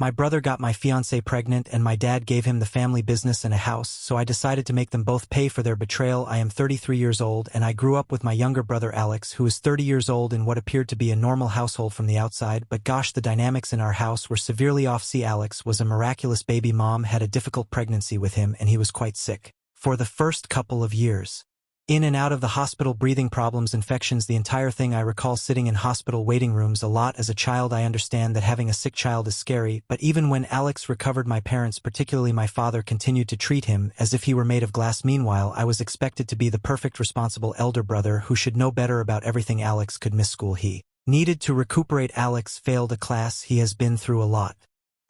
My brother got my fiancée pregnant and my dad gave him the family business and a house, so I decided to make them both pay for their betrayal. I am 33 years old and I grew up with my younger brother Alex, who is 30 years old in what appeared to be a normal household from the outside, but gosh, the dynamics in our house were severely off. See, Alex was a miraculous baby. Mom had a difficult pregnancy with him and he was quite sick for the first couple of years. In and out of the hospital, breathing problems, infections, the entire thing. I recall sitting in hospital waiting rooms a lot as a child. I understand that having a sick child is scary, but even when Alex recovered, my parents, particularly my father, continued to treat him as if he were made of glass. Meanwhile, I was expected to be the perfect responsible elder brother who should know better about everything. Alex could miss school. He needed to recuperate. Alex failed a class. He has been through a lot.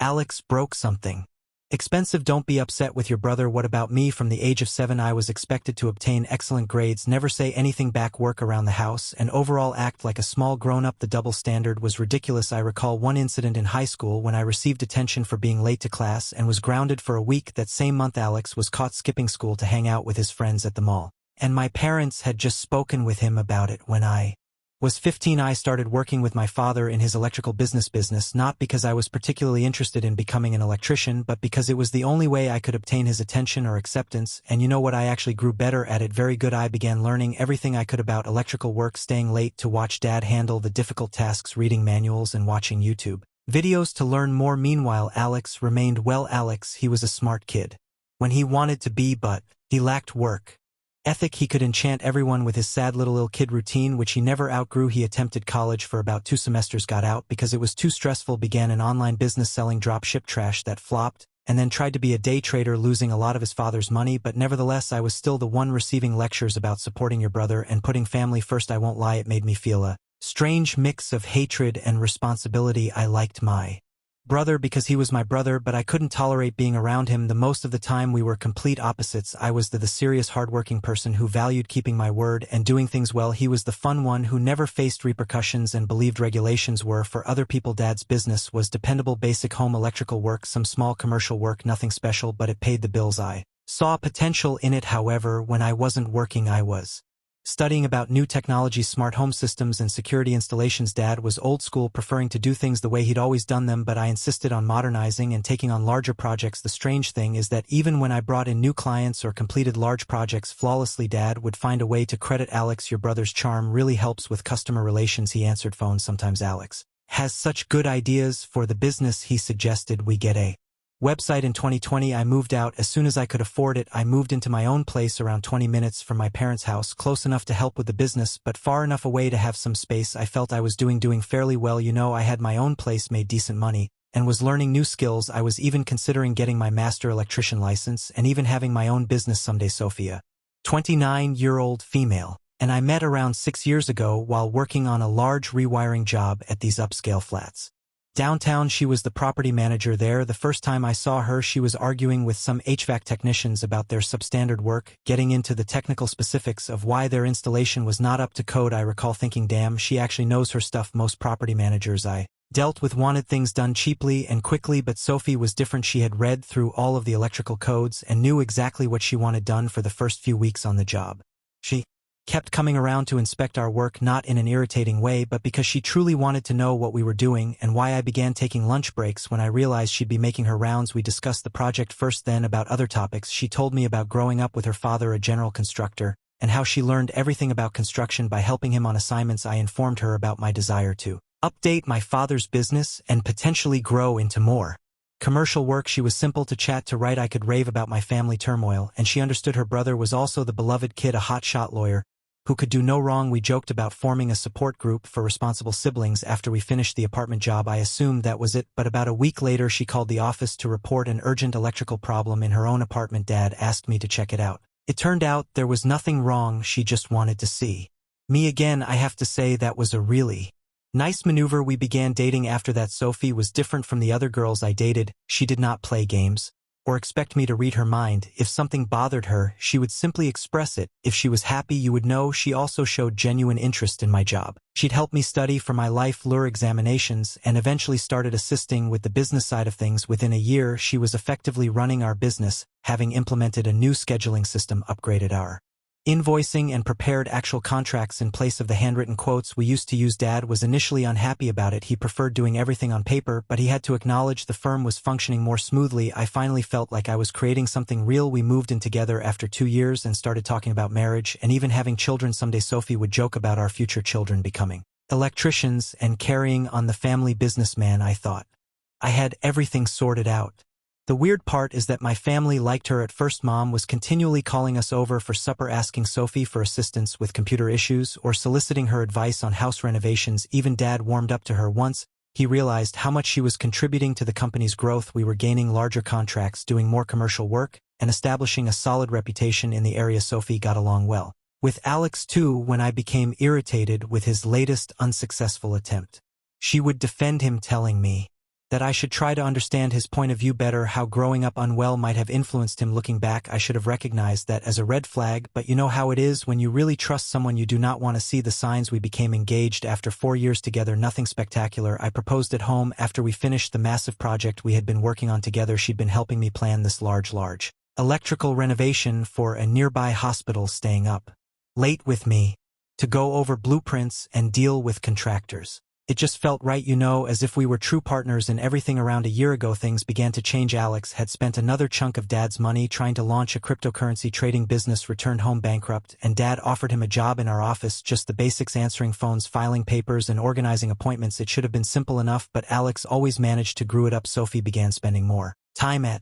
Alex broke something expensive. Don't be upset with your brother. What about me? From the age of 7, I was expected to obtain excellent grades, never say anything back, work around the house, and overall act like a small grown-up. The double standard was ridiculous. I recall one incident in high school when I received attention for being late to class and was grounded for a week. That same month, Alex was caught skipping school to hang out with his friends at the mall, and my parents had just spoken with him about it. When I was 15, I started working with my father in his electrical business, not because I was particularly interested in becoming an electrician, but because it was the only way I could obtain his attention or acceptance. And you know what? I actually grew better at it. Very good. I began learning everything I could about electrical work, staying late to watch Dad handle the difficult tasks, reading manuals and watching YouTube videos to learn more. Meanwhile, Alex remained well. Alex, he was a smart kid when he wanted to be, but he lacked work ethic. He could enchant everyone with his sad little ill kid routine, which he never outgrew. He attempted college for about 2 semesters, got out because it was too stressful, began an online business selling drop ship trash that flopped, and then tried to be a day trader, losing a lot of his father's money. But nevertheless, I was still the one receiving lectures about supporting your brother and putting family first. I won't lie, it made me feel a strange mix of hatred and responsibility. I liked my brother because he was my brother, but I couldn't tolerate being around him. The most of the time we were complete opposites. I was the serious, hardworking person who valued keeping my word and doing things well. He was the fun one who never faced repercussions and believed regulations were for other people. Dad's business was dependable, basic home electrical work, some small commercial work, nothing special, but it paid the bills. I saw potential in it. However, when I wasn't working, I was studying about new technology, smart home systems and security installations. Dad was old school, preferring to do things the way he'd always done them, but I insisted on modernizing and taking on larger projects. The strange thing is that even when I brought in new clients or completed large projects flawlessly, Dad would find a way to credit Alex. Your brother's charm really helps with customer relations. He answered phones sometimes. Alex has such good ideas for the business. He suggested we get a website. In 2020, I moved out as soon as I could afford it. I moved into my own place around 20 minutes from my parents' house, close enough to help with the business, but far enough away to have some space. I felt I was doing fairly well. You know, I had my own place, made decent money, and was learning new skills. I was even considering getting my master electrician license and even having my own business someday. Sophia, 29-year-old female, and I met around 6 years ago while working on a large rewiring job at these upscale flats downtown. She was the property manager there. The first time I saw her, she was arguing with some HVAC technicians about their substandard work, getting into the technical specifics of why their installation was not up to code. I recall thinking, damn, she actually knows her stuff. Most property managers I dealt with wanted things done cheaply and quickly, but Sophie was different. She had read through all of the electrical codes and knew exactly what she wanted done for the first few weeks on the job. She kept coming around to inspect our work, not in an irritating way, but because she truly wanted to know what we were doing and why. I began taking lunch breaks when I realized she'd be making her rounds. We discussed the project first, then about other topics. She told me about growing up with her father, a general constructor, and how she learned everything about construction by helping him on assignments. I informed her about my desire to update my father's business and potentially grow into more commercial work. She was simple to chat to, right? I could rave about my family turmoil, and she understood. Her brother was also the beloved kid, a hotshot lawyer who could do no wrong. We joked about forming a support group for responsible siblings after we finished the apartment job. I assumed that was it, but about a week later she called the office to report an urgent electrical problem in her own apartment. Dad asked me to check it out. It turned out there was nothing wrong, she just wanted to see me again. I have to say that was a really nice maneuver. We began dating after that. Sophie was different from the other girls I dated. She did not play games or expect me to read her mind. If something bothered her, she would simply express it. If she was happy, you would know. She also showed genuine interest in my job. She'd help me study for my life lure examinations and eventually started assisting with the business side of things. Within a year, she was effectively running our business, having implemented a new scheduling system, upgraded our invoicing and prepared actual contracts in place of the handwritten quotes we used to use. Dad was initially unhappy about it. He preferred doing everything on paper, but he had to acknowledge the firm was functioning more smoothly. I finally felt like I was creating something real. We moved in together after 2 years and started talking about marriage and even having children someday. Sophie would joke about our future children becoming electricians and carrying on the family businessman. I thought I had everything sorted out. The weird part is that my family liked her at first. Mom was continually calling us over for supper, asking Sophie for assistance with computer issues or soliciting her advice on house renovations. Even Dad warmed up to her once he realized how much she was contributing to the company's growth. We were gaining larger contracts, doing more commercial work, and establishing a solid reputation in the area. Sophie got along well with Alex too. When I became irritated with his latest unsuccessful attempt, she would defend him, telling me that I should try to understand his point of view better, how growing up unwell might have influenced him. Looking back, I should have recognized that as a red flag, but you know how it is when you really trust someone, you do not want to see the signs. We became engaged after 4 years together. Nothing spectacular. I proposed at home after we finished the massive project we had been working on together. She'd been helping me plan this large electrical renovation for a nearby hospital, staying up late with me to go over blueprints and deal with contractors. It just felt right, you know, as if we were true partners in everything. Around a year ago, things began to change. Alex had spent another chunk of Dad's money trying to launch a cryptocurrency trading business, returned home bankrupt, and Dad offered him a job in our office, just the basics: answering phones, filing papers, and organizing appointments. It should have been simple enough, but Alex always managed to screw it up. Sophie began spending more time at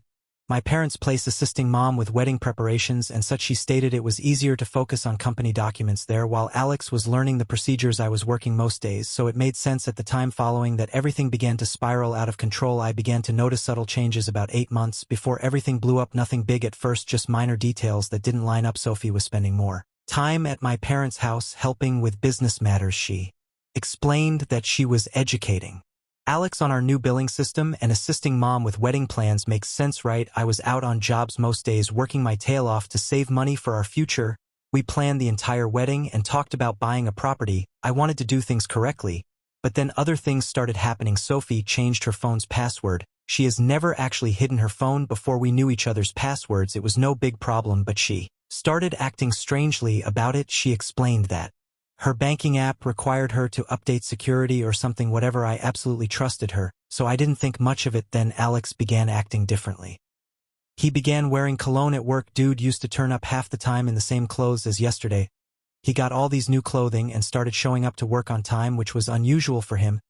my parents' place assisting Mom with wedding preparations and such. She stated it was easier to focus on company documents there while Alex was learning the procedures. I was working most days, so it made sense at the time. Following that, everything began to spiral out of control. I began to notice subtle changes about 8 months before everything blew up. Nothing big at first, just minor details that didn't line up. Sophie was spending more time at my parents' house helping with business matters. She explained that she was educating Alex on our new billing system and assisting Mom with wedding plans. Makes sense, right? I was out on jobs most days, working my tail off to save money for our future. We planned the entire wedding and talked about buying a property. I wanted to do things correctly, but then other things started happening. Sophie changed her phone's password. She has never actually hidden her phone before. We knew each other's passwords. It was no big problem, but she started acting strangely about it. She explained that her banking app required her to update security or something, whatever. I absolutely trusted her, so I didn't think much of it. Then Alex began acting differently. He began wearing cologne at work. Dude used to turn up half the time in the same clothes as yesterday. He got all these new clothing and started showing up to work on time, which was unusual for him.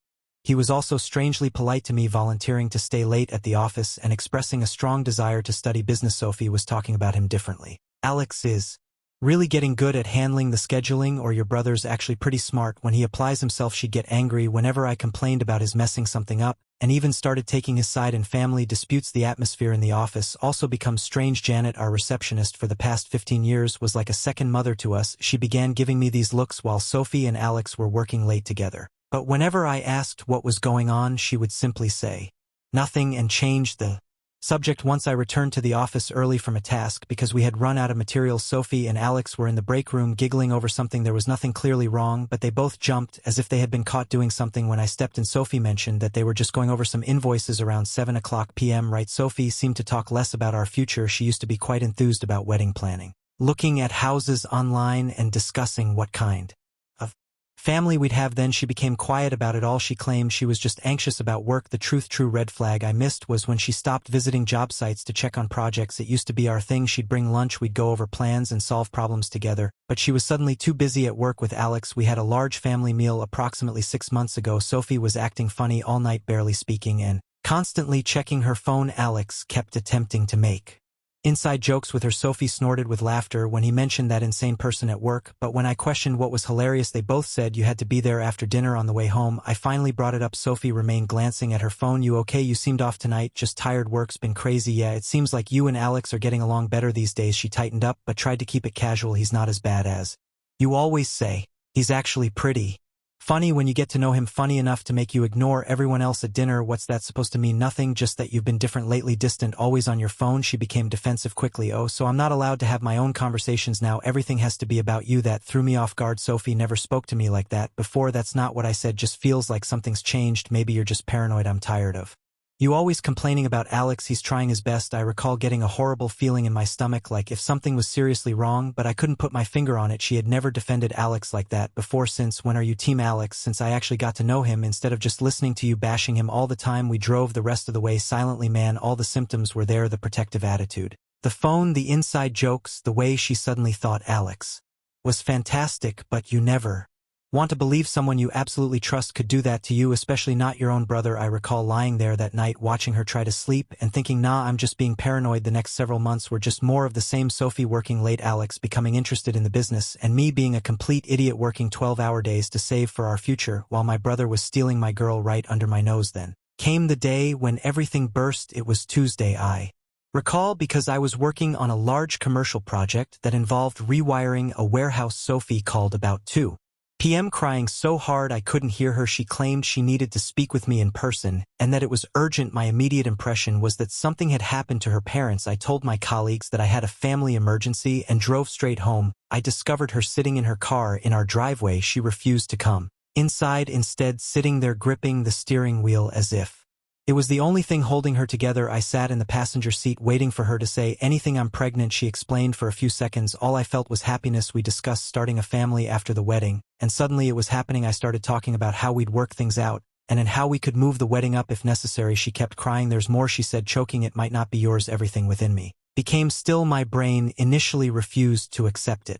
He was also strangely polite to me, volunteering to stay late at the office and expressing a strong desire to study business. Sophie was talking about him differently. Alex is really getting good at handling the scheduling, or your brother's actually pretty smart. When he applies himself, she'd get angry whenever I complained about his messing something up, and even started taking his side in family disputes. The atmosphere in the office also becomes strange. Janet, our receptionist for the past 15 years, was like a second mother to us. She began giving me these looks while Sophie and Alex were working late together. But whenever I asked what was going on, she would simply say nothing and change the subject. Once I returned to the office early from a task because we had run out of materials. Sophie and Alex were in the break room giggling over something. There was nothing clearly wrong, but they both jumped as if they had been caught doing something. When I stepped in, Sophie mentioned that they were just going over some invoices around 7:00 p.m. Right? Sophie seemed to talk less about our future. She used to be quite enthused about wedding planning, looking at houses online and discussing what kind of family we'd have. Then she became quiet about it all. She claimed she was just anxious about work. The true red flag I missed was when she stopped visiting job sites to check on projects. It used to be our thing. She'd bring lunch, we'd go over plans and solve problems together, but she was suddenly too busy at work with Alex. We had a large family meal approximately 6 months ago. Sophie was acting funny all night, barely speaking and constantly checking her phone. Alex kept attempting to make inside jokes with her. Sophie snorted with laughter when he mentioned that insane person at work, but when I questioned what was hilarious, they both said you had to be there after dinner on the way home. I finally brought it up. Sophie remained glancing at her phone. You okay? You seemed off tonight. Just tired. Work's been crazy. Yeah, it seems like you and Alex are getting along better these days. She tightened up, but tried to keep it casual. He's not as bad as you always say. He's actually pretty funny when you get to know him, funny enough to make you ignore everyone else at dinner. What's that supposed to mean? Nothing, just that you've been different lately, distant, always on your phone. She became defensive quickly. Oh, so I'm not allowed to have my own conversations now? Everything has to be about you? That threw me off guard. Sophie never spoke to me like that before. That's not what I said. Just feels like something's changed. Maybe you're just paranoid. I'm tired of You always complaining about Alex, he's trying his best. I recall getting a horrible feeling in my stomach like if something was seriously wrong, but I couldn't put my finger on it. She had never defended Alex like that before. Since when are you team Alex? Since I actually got to know him instead of just listening to you bashing him all the time. We drove the rest of the way silently. Man, all the symptoms were there, the protective attitude, the phone, the inside jokes, the way she suddenly thought Alex was fantastic. But you never want to believe someone you absolutely trust could do that to you, especially not your own brother. I recall lying there that night watching her try to sleep and thinking, nah, I'm just being paranoid. The next several months were just more of the same. Sophie working late, Alex becoming interested in the business, and me being a complete idiot working 12-hour days to save for our future while my brother was stealing my girl right under my nose. Then came the day when everything burst. It was Tuesday. I recall because I was working on a large commercial project that involved rewiring a warehouse. Sophie called about 2 p.m. crying so hard I couldn't hear her. She claimed she needed to speak with me in person and that it was urgent. My immediate impression was that something had happened to her parents. I told my colleagues that I had a family emergency and drove straight home. I discovered her sitting in her car in our driveway. She refused to come inside, instead sitting there gripping the steering wheel as if it was the only thing holding her together. I sat in the passenger seat waiting for her to say anything. I'm pregnant, she explained. For a few seconds all I felt was happiness. We discussed starting a family after the wedding, and suddenly it was happening. I started talking about how we'd work things out, and how we could move the wedding up if necessary. She kept crying. There's more, she said, choking. It might not be yours. Everything within me became still. My brain initially refused to accept it,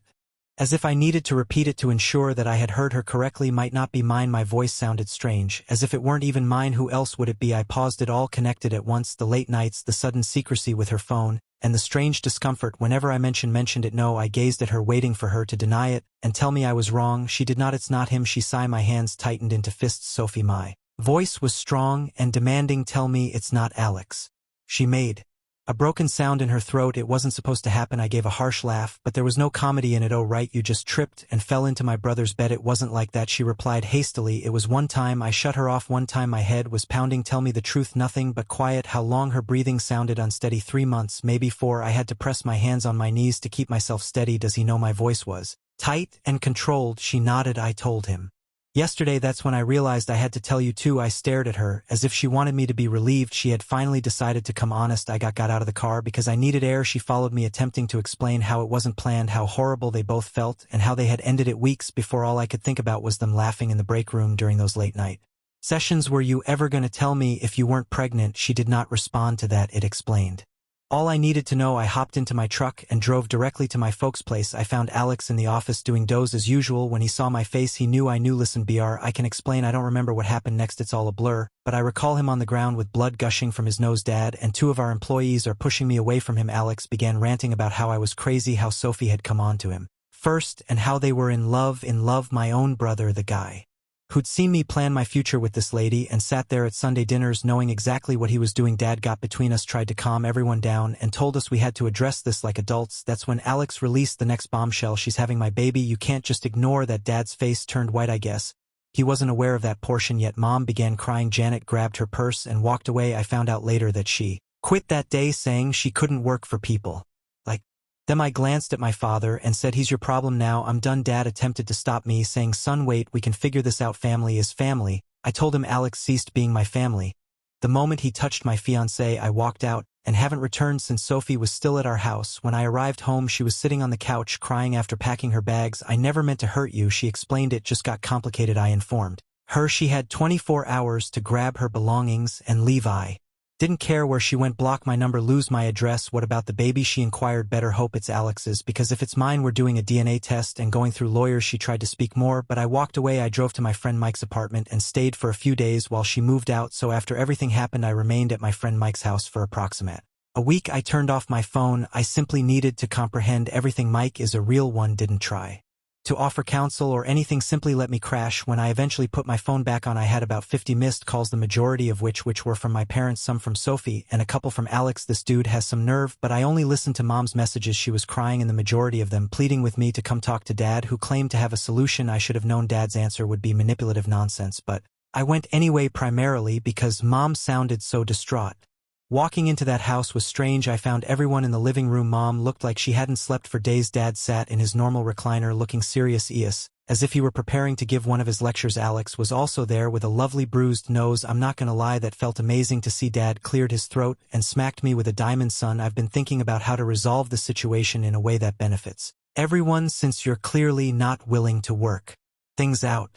as if I needed to repeat it to ensure that I had heard her correctly. Might not be mine. My voice sounded strange, as if it weren't even mine. Who else would it be? I paused. It all connected at once. The late nights, the sudden secrecy with her phone, and the strange discomfort whenever I mentioned it. No, I gazed at her, waiting for her to deny it and tell me I was wrong. She did not. It's not him, she sighed. My hands tightened into fists. Sophie, my voice was strong and demanding. Tell me it's not Alex. She made a broken sound in her throat. It wasn't supposed to happen. I gave a harsh laugh, but there was no comedy in it. Oh right, you just tripped and fell into my brother's bed. It wasn't like that, she replied hastily. It was one time. I shut her off. One time. My head was pounding. Tell me the truth. Nothing but quiet. How long? Her breathing sounded unsteady. 3 months, maybe 4. I had to press my hands on my knees to keep myself steady. Does he know? My voice was tight and controlled. She nodded. I told him yesterday. That's when I realized I had to tell you too. I stared at her as if she wanted me to be relieved. She had finally decided to come honest. I got out of the car because I needed air. She followed me, attempting to explain how it wasn't planned, how horrible they both felt, and how they had ended it weeks before. All I could think about was them laughing in the break room during those late night sessions. Were you ever going to tell me if you weren't pregnant? She did not respond to that. It explained all I needed to know. I hopped into my truck and drove directly to my folks' place. I found Alex in the office doing doze as usual. When he saw my face, he knew I knew. Listen, BR, I can explain. I don't remember what happened next. It's all a blur, but I recall him on the ground with blood gushing from his nose. Dad and 2 of our employees are pushing me away from him. Alex began ranting about how I was crazy, how Sophie had come on to him first, and how they were in love. My own brother, the guy who'd seen me plan my future with this lady and sat there at Sunday dinners knowing exactly what he was doing. Dad got between us, tried to calm everyone down, and told us we had to address this like adults. That's when Alex released the next bombshell. She's having my baby. You can't just ignore that. Dad's face turned white. I guess he wasn't aware of that portion yet. Mom began crying. Janet grabbed her purse and walked away. I found out later that she quit that day, saying she couldn't work for people like them. I glanced at my father and said, he's your problem now. I'm done. Dad attempted to stop me, saying, son, wait, we can figure this out. Family is family. I told him Alex ceased being my family the moment he touched my fiancée. I walked out and haven't returned since. Sophie was still at our house. When I arrived home, she was sitting on the couch crying after packing her bags. I never meant to hurt you, she explained. It just got complicated. I informed her she had 24 hours to grab her belongings and leave. I didn't care where she went. Block my number, lose my address. What about the baby? She inquired. Better hope it's Alex's, because if it's mine, we're doing a DNA test and going through lawyers. She tried to speak more, but I walked away. I drove to my friend Mike's apartment and stayed for a few days while she moved out. So after everything happened, I remained at my friend Mike's house for approximate a week. I turned off my phone. I simply needed to comprehend everything. Mike is a real one. Didn't try to offer counsel or anything, simply let me crash. When I eventually put my phone back on, I had about 50 missed calls, the majority of which were from my parents, some from Sophie, and a couple from Alex. This dude has some nerve, but I only listened to Mom's messages. She was crying, and the majority of them pleading with me to come talk to Dad, who claimed to have a solution. I should have known Dad's answer would be manipulative nonsense, but I went anyway, primarily because Mom sounded so distraught. Walking into that house was strange. I found everyone in the living room. Mom looked like she hadn't slept for days. Dad sat in his normal recliner looking serious. As if he were preparing to give one of his lectures. Alex was also there with a lovely bruised nose. I'm not gonna lie, that felt amazing to see. Dad cleared his throat and smacked me with a diamond. Son, I've been thinking about how to resolve the situation in a way that benefits everyone, since you're clearly not willing to work things out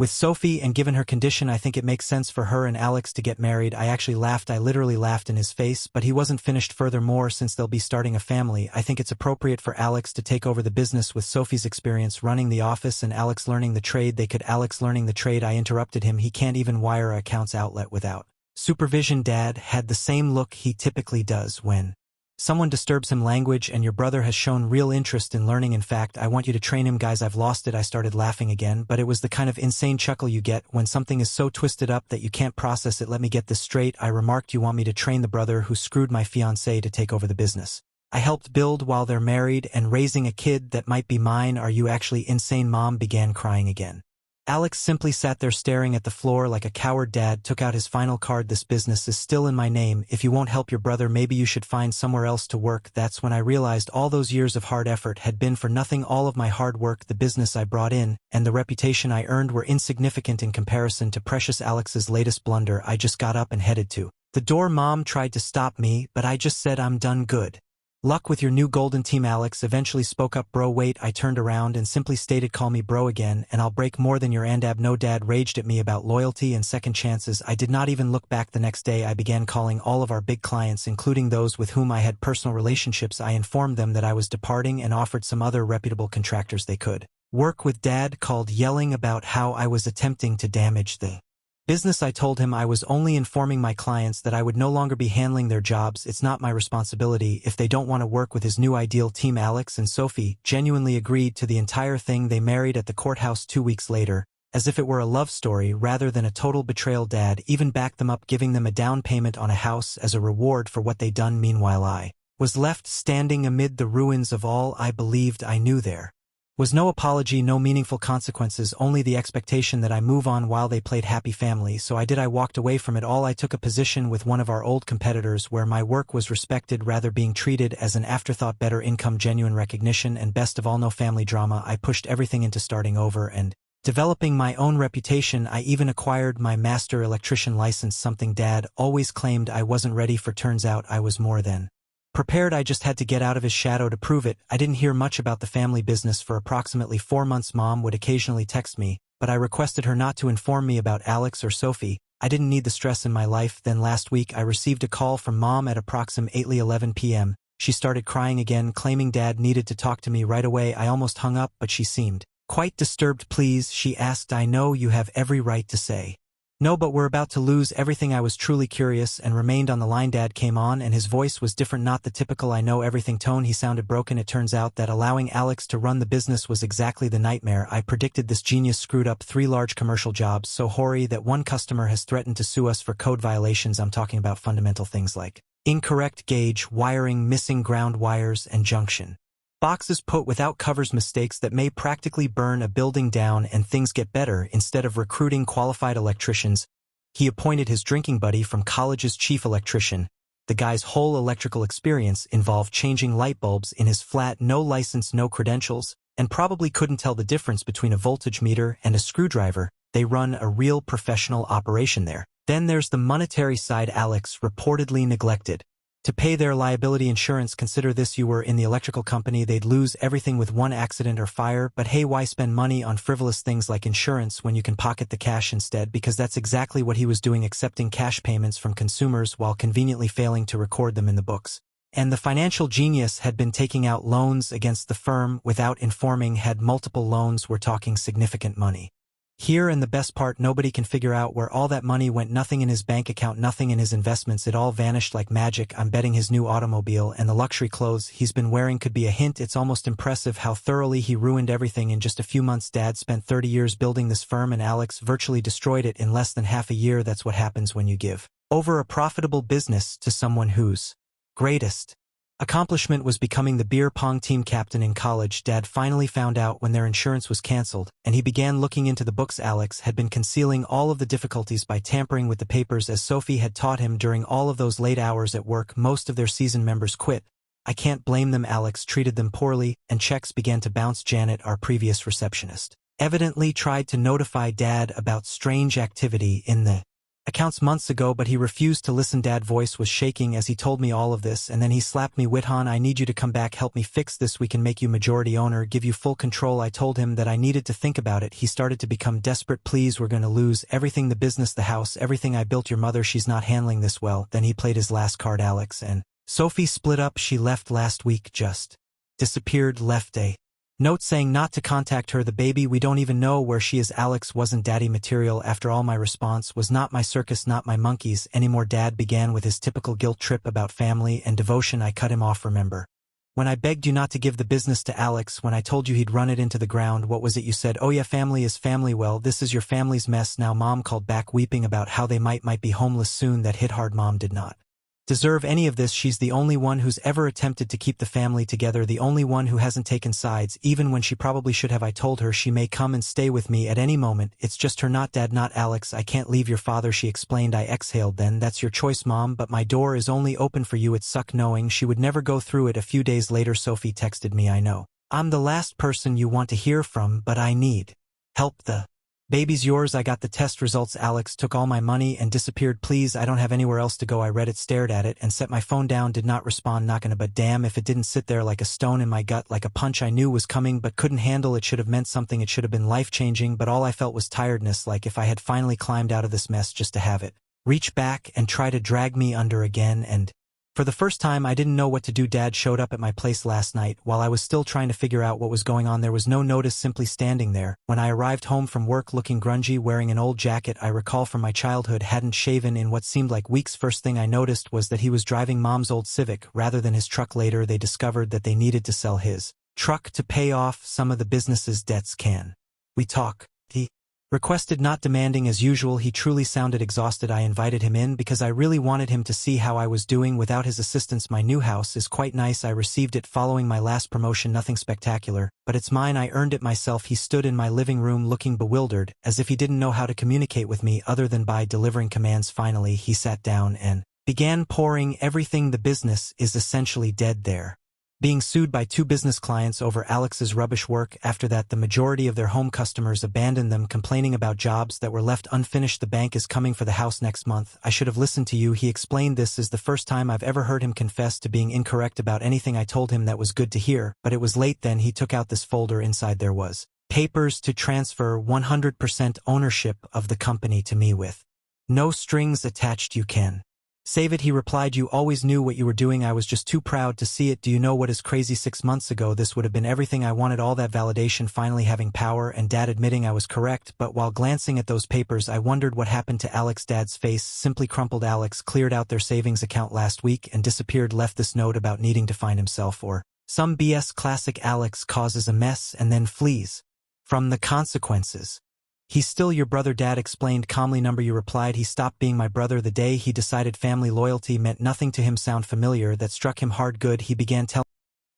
with Sophie, and given her condition, I think it makes sense for her and Alex to get married. I actually laughed. I literally laughed in his face, but he wasn't finished. Furthermore, since they'll be starting a family, I think it's appropriate for Alex to take over the business with Sophie's experience running the office and Alex learning the trade. Alex learning the trade. I interrupted him. He can't even wire an accounts outlet without supervision. Dad had the same look he typically does when someone disturbs him. Language, and your brother has shown real interest in learning. In fact, I want you to train him. Guys, I've lost it. I started laughing again, but it was the kind of insane chuckle you get when something is so twisted up that you can't process it. Let me get this straight. I remarked, you want me to train the brother who screwed my fiancée to take over the business I helped build while they're married and raising a kid that might be mine? Are you actually insane? Mom began crying again. Alex simply sat there staring at the floor like a coward. Dad took out his final card. This business is still in my name. If you won't help your brother, maybe you should find somewhere else to work. That's when I realized all those years of hard effort had been for nothing. All of my hard work, the business I brought in, and the reputation I earned were insignificant in comparison to precious Alex's latest blunder. I just got up and headed to the door. Mom tried to stop me, but I just said, I'm done. Good luck with your new golden team. Alex eventually spoke up. Bro, wait. I turned around and simply stated, call me bro again, and I'll break more than your andab. No. Dad raged at me about loyalty and second chances. I did not even look back. The next day I began calling all of our big clients, including those with whom I had personal relationships. I informed them that I was departing and offered some other reputable contractors they could work with. Dad called yelling about how I was attempting to damage the business. I told him I was only informing my clients that I would no longer be handling their jobs. It's not my responsibility if they don't want to work with his new ideal team. Alex and Sophie genuinely agreed to the entire thing. They married at the courthouse 2 weeks later, as if it were a love story rather than a total betrayal. Dad even backed them up, giving them a down payment on a house as a reward for what they'd done. Meanwhile, I was left standing amid the ruins of all I believed I knew. There was no apology, no meaningful consequences, only the expectation that I move on while they played happy family. So I did. I walked away from it all. I took a position with one of our old competitors where my work was respected rather being treated as an afterthought. Better income, genuine recognition, and best of all, no family drama. I pushed everything into starting over and developing my own reputation. I even acquired my master electrician license, something Dad always claimed I wasn't ready for. Turns out I was more than prepared. I just had to get out of his shadow to prove it. I didn't hear much about the family business for approximately 4 months. Mom would occasionally text me, but I requested her not to inform me about Alex or Sophie. I didn't need the stress in my life. Then last week I received a call from Mom at approximately 11 p.m. She started crying again, claiming Dad needed to talk to me right away. I almost hung up, but she seemed quite disturbed. Please, she asked, I know you have every right to say no, but we're about to lose everything. I was truly curious and remained on the line. Dad came on and his voice was different, not the typical I know everything tone. He sounded broken. It turns out that allowing Alex to run the business was exactly the nightmare I predicted. This genius screwed up 3 large commercial jobs so hoary that one customer has threatened to sue us for code violations. I'm talking about fundamental things like incorrect gauge, wiring, missing ground wires, and junction boxes put without covers, mistakes that may practically burn a building down. And things get better. Instead of recruiting qualified electricians, he appointed his drinking buddy from college's chief electrician. The guy's whole electrical experience involved changing light bulbs in his flat, no license, no credentials, and probably couldn't tell the difference between a voltage meter and a screwdriver. They run a real professional operation there. Then there's the monetary side. Alex reportedly neglected to pay their liability insurance. Consider this, you were in the electrical company, they'd lose everything with one accident or fire, but hey, why spend money on frivolous things like insurance when you can pocket the cash instead? Because that's exactly what he was doing, accepting cash payments from consumers while conveniently failing to record them in the books. And the financial genius had been taking out loans against the firm without informing, had multiple loans. We're talking significant money here, and the best part, nobody can figure out where all that money went. Nothing in his bank account, nothing in his investments. It all vanished like magic. I'm betting his new automobile and the luxury clothes he's been wearing could be a hint. It's almost impressive how thoroughly he ruined everything in just a few months. Dad spent 30 years building this firm and Alex virtually destroyed it in less than half a year. That's what happens when you give over a profitable business to someone whose greatest accomplishment was becoming the beer pong team captain in college. Dad finally found out when their insurance was canceled, and he began looking into the books. Alex had been concealing all of the difficulties by tampering with the papers as Sophie had taught him. During all of those late hours at work, most of their seasoned members quit. I can't blame them. Alex treated them poorly, and checks began to bounce. Janet, our previous receptionist, evidently tried to notify Dad about strange activity in the accounts months ago, but he refused to listen. Dad's voice was shaking as he told me all of this, and then he slapped me. Withan, I need you to come back, help me fix this. We can make you majority owner, give you full control. I told him that I needed to think about it. He started to become desperate. Please, we're going to lose everything, the business, the house, everything I built. Your mother, she's not handling this well. Then he played his last card. Alex and Sophie split up. She left last week, just disappeared, left a note saying not to contact her. The baby, we don't even know where she is. Alex wasn't daddy material after all. My response was not my circus, not my monkeys anymore. Dad began with his typical guilt trip about family and devotion. I cut him off. Remember when I begged you not to give the business to Alex, when I told you he'd run it into the ground? What was it you said? Oh yeah, family is family. Well, this is your family's mess now. Mom called back weeping about how they might be homeless soon. That hit hard. Mom did not deserve any of this. She's the only one who's ever attempted to keep the family together, the only one who hasn't taken sides, even when she probably should have. I told her she may come and stay with me at any moment. It's just her, not Dad, not Alex. I can't leave your father, she explained. I exhaled. Then that's your choice, Mom, but my door is only open for you. It sucked knowing she would never go through it. A few days later, Sophie texted me, I know I'm the last person you want to hear from, but I need help. The baby's yours. I got the test results. Alex took all my money and disappeared. Please, I don't have anywhere else to go. I read it, stared at it, and set my phone down. Did not respond. Not gonna, but damn if it didn't sit there like a stone in my gut, like a punch I knew was coming but couldn't handle. It should have meant something. It should have been life-changing, but all I felt was tiredness, like if I had finally climbed out of this mess just to have it reach back and try to drag me under again. And for the first time, I didn't know what to do. Dad showed up at my place last night while I was still trying to figure out what was going on. There was no notice, simply standing there. When I arrived home from work looking grungy, wearing an old jacket I recall from my childhood, hadn't shaven in what seemed like weeks. First thing I noticed was that he was driving Mom's old Civic rather than his truck. Later, they discovered that they needed to sell his truck to pay off some of the business's debts. Can we talk? He requested, not demanding as usual. He truly sounded exhausted. I invited him in because I really wanted him to see how I was doing without his assistance. My new house is quite nice. I received it following my last promotion. Nothing spectacular, but it's mine. I earned it myself. He stood in my living room looking bewildered, as if he didn't know how to communicate with me other than by delivering commands. Finally, he sat down and began pouring everything. The business is essentially dead. There being sued by 2 business clients over Alex's rubbish work. After that, the majority of their home customers abandoned them, complaining about jobs that were left unfinished. The bank is coming for the house next month. I should have listened to you, he explained. This is the first time I've ever heard him confess to being incorrect about anything. I told him that was good to hear, but it was late then. He took out this folder. Inside there was papers to transfer 100% ownership of the company to me with no strings attached. You can save it, he replied. You always knew what you were doing. I was just too proud to see it. Do you know what is crazy? 6 months ago, this would have been everything I wanted. All that validation, finally having power, and Dad admitting I was correct. But while glancing at those papers, I wondered what happened to Alex. Dad's face simply crumpled. Alex cleared out their savings account last week and disappeared. Left this note about needing to find himself or some BS. Classic Alex causes a mess and then flees from the consequences. He's still your brother, Dad explained calmly. Number, you replied. He stopped being my brother the day he decided family loyalty meant nothing to him. Sound familiar? That struck him hard. Good, he began telling.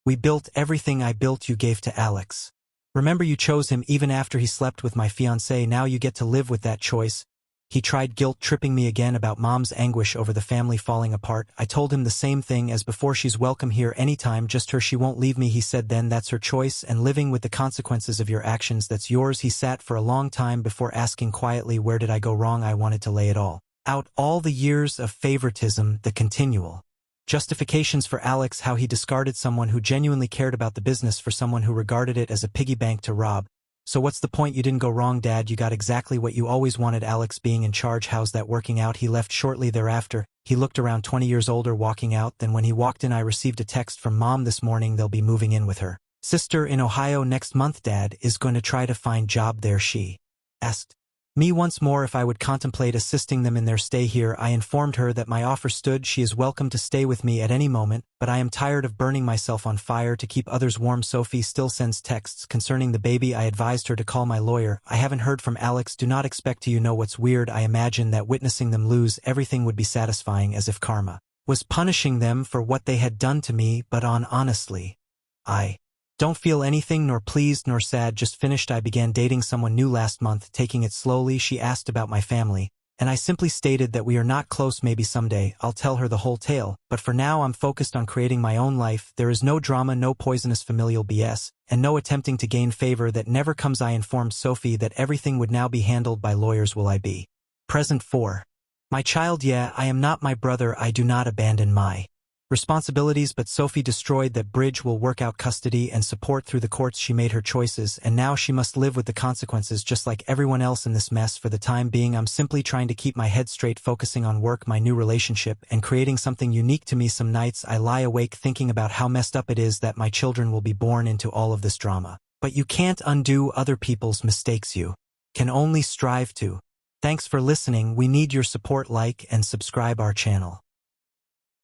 We built everything I built you gave to Alex. Remember, you chose him even after he slept with my fiancée. Now you get to live with that choice. He tried guilt tripping me again about Mom's anguish over the family falling apart. I told him the same thing as before. She's welcome here anytime, just her. She won't leave me. He said then that's her choice, and living with the consequences of your actions, that's yours. He sat for a long time before asking quietly, where did I go wrong? I wanted to lay it all out. All the years of favoritism, the continual justifications for Alex, how he discarded someone who genuinely cared about the business for someone who regarded it as a piggy bank to rob. So what's the point? You didn't go wrong, Dad. You got exactly what you always wanted, Alex being in charge. How's that working out? He left shortly thereafter. He looked around 20 years older walking out. Then when he walked in, I received a text from Mom this morning. They'll be moving in with her sister in Ohio next month. Dad is going to try to find job there. She asked me once more if I would contemplate assisting them in their stay here. I informed her that my offer stood. She is welcome to stay with me at any moment, but I am tired of burning myself on fire to keep others warm. Sophie still sends texts concerning the baby. I advised her to call my lawyer. I haven't heard from Alex. Do not expect to. You know what's weird? I imagine that witnessing them lose everything would be satisfying, as if karma was punishing them for what they had done to me, but honestly, I don't feel anything, nor pleased nor sad. Just finished. I began dating someone new last month, taking it slowly. She asked about my family and I simply stated that we are not close. Maybe someday I'll tell her the whole tale, but for now I'm focused on creating my own life. There is no drama, no poisonous familial BS, and no attempting to gain favor that never comes. I informed Sophie that everything would now be handled by lawyers. Will I be present for my child? Yeah, I am not my brother. I do not abandon my responsibilities, but Sophie destroyed that bridge. Will work out custody and support through the courts. She made her choices, and now she must live with the consequences just like everyone else in this mess. For the time being, I'm simply trying to keep my head straight, focusing on work, my new relationship, and creating something unique to me. Some nights I lie awake thinking about how messed up it is that my children will be born into all of this drama. But you can't undo other people's mistakes. You can only strive to. Thanks for listening. We need your support. Like and subscribe our channel.